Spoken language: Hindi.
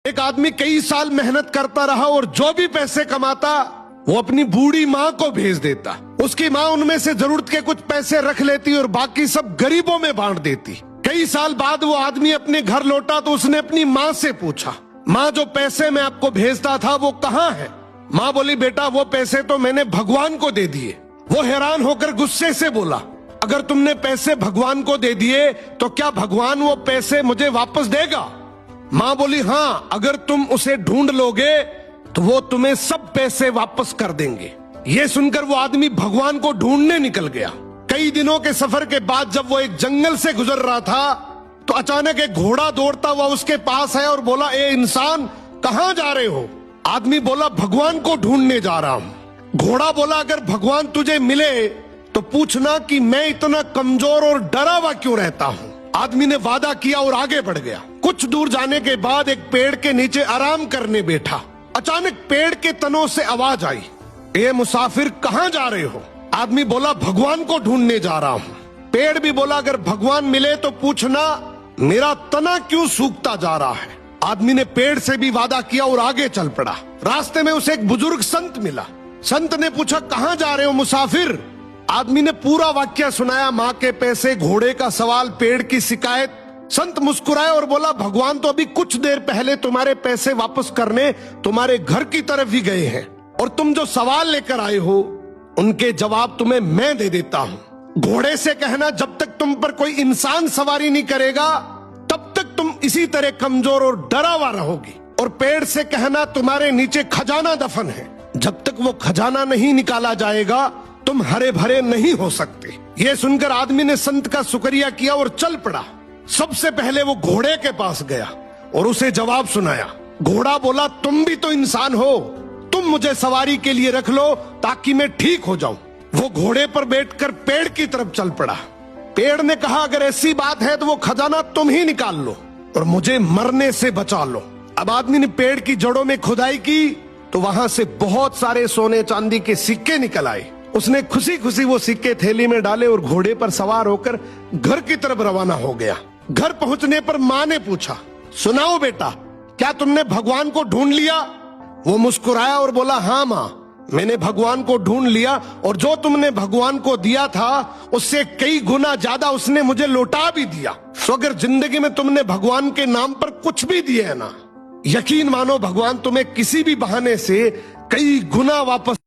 एक आदमी कई साल मेहनत करता रहा और जो भी पैसे कमाता वो अपनी बूढ़ी माँ को भेज देता। उसकी माँ उनमें से जरूरत के कुछ पैसे रख लेती और बाकी सब गरीबों में बांट देती। कई साल बाद वो आदमी अपने घर लौटा तो उसने अपनी माँ से पूछा, माँ जो पैसे मैं आपको भेजता था वो कहाँ है? माँ बोली, बेटा वो पैसे तो मैंने भगवान को दे दिए। वो हैरान होकर गुस्से से बोला, अगर तुमने पैसे भगवान को दे दिए तो क्या भगवान वो पैसे मुझे वापस देगा? माँ बोली, हाँ, अगर तुम उसे ढूंढ लोगे तो वो तुम्हें सब पैसे वापस कर देंगे। ये सुनकर वो आदमी भगवान को ढूंढने निकल गया। कई दिनों के सफर के बाद जब वो एक जंगल से गुजर रहा था तो अचानक एक घोड़ा दौड़ता हुआ उसके पास आया और बोला, ए इंसान, कहाँ जा रहे हो? आदमी बोला, भगवान को ढूंढने जा रहा हूँ। घोड़ा बोला, अगर भगवान तुझे मिले तो पूछना कि मैं इतना कमजोर और डरा हुआ क्यों रहता हूँ। आदमी ने वादा किया और आगे बढ़ गया। कुछ दूर जाने के बाद एक पेड़ के नीचे आराम करने बैठा। अचानक पेड़ के तनों से आवाज आई, ए मुसाफिर, कहाँ जा रहे हो? आदमी बोला, भगवान को ढूंढने जा रहा हूँ। पेड़ भी बोला, अगर भगवान मिले तो पूछना मेरा तना क्यों सूखता जा रहा है। आदमी ने पेड़ से भी वादा किया और आगे चल पड़ा। रास्ते में उसे एक बुजुर्ग संत मिला। संत ने पूछा, कहाँ जा रहे हो मुसाफिर? आदमी ने पूरा वाक्य सुनाया, माँ के पैसे, घोड़े का सवाल, पेड़ की शिकायत। संत मुस्कुराए और बोला, भगवान तो अभी कुछ देर पहले तुम्हारे पैसे वापस करने तुम्हारे घर की तरफ ही गए हैं और तुम जो सवाल लेकर आए हो उनके जवाब तुम्हें मैं दे देता हूँ। घोड़े से कहना, जब तक तुम पर कोई इंसान सवारी नहीं करेगा तब तक तुम इसी तरह कमजोर और डरा हुआ रहोगी। और पेड़ से कहना, तुम्हारे नीचे खजाना दफन है, जब तक वो खजाना नहीं निकाला जाएगा तुम हरे भरे नहीं हो सकते। ये सुनकर आदमी ने संत का शुक्रिया किया और चल पड़ा। सबसे पहले वो घोड़े के पास गया और उसे जवाब सुनाया। घोड़ा बोला, तुम भी तो इंसान हो, तुम मुझे सवारी के लिए रख लो ताकि मैं ठीक हो जाऊं। वो घोड़े पर बैठकर पेड़ की तरफ चल पड़ा। पेड़ ने कहा, अगर ऐसी बात है तो वो खजाना तुम ही निकाल लो और मुझे मरने से बचा लो। अब आदमी ने पेड़ की जड़ों में खुदाई की तो वहां से बहुत सारे सोने चांदी के सिक्के निकल आए। उसने खुशी खुशी वो सिक्के थैली में डाले और घोड़े पर सवार होकर घर की तरफ रवाना हो गया। घर पहुंचने पर माँ ने पूछा, सुनाओ बेटा, क्या तुमने भगवान को ढूंढ लिया? वो मुस्कुराया और बोला, हाँ माँ, मैंने भगवान को ढूंढ लिया और जो तुमने भगवान को दिया था उससे कई गुना ज्यादा उसने मुझे लौटा भी दिया। तो अगर जिंदगी में तुमने भगवान के नाम पर कुछ भी दिया है ना, यकीन मानो भगवान तुम्हें किसी भी बहाने से कई गुना वापस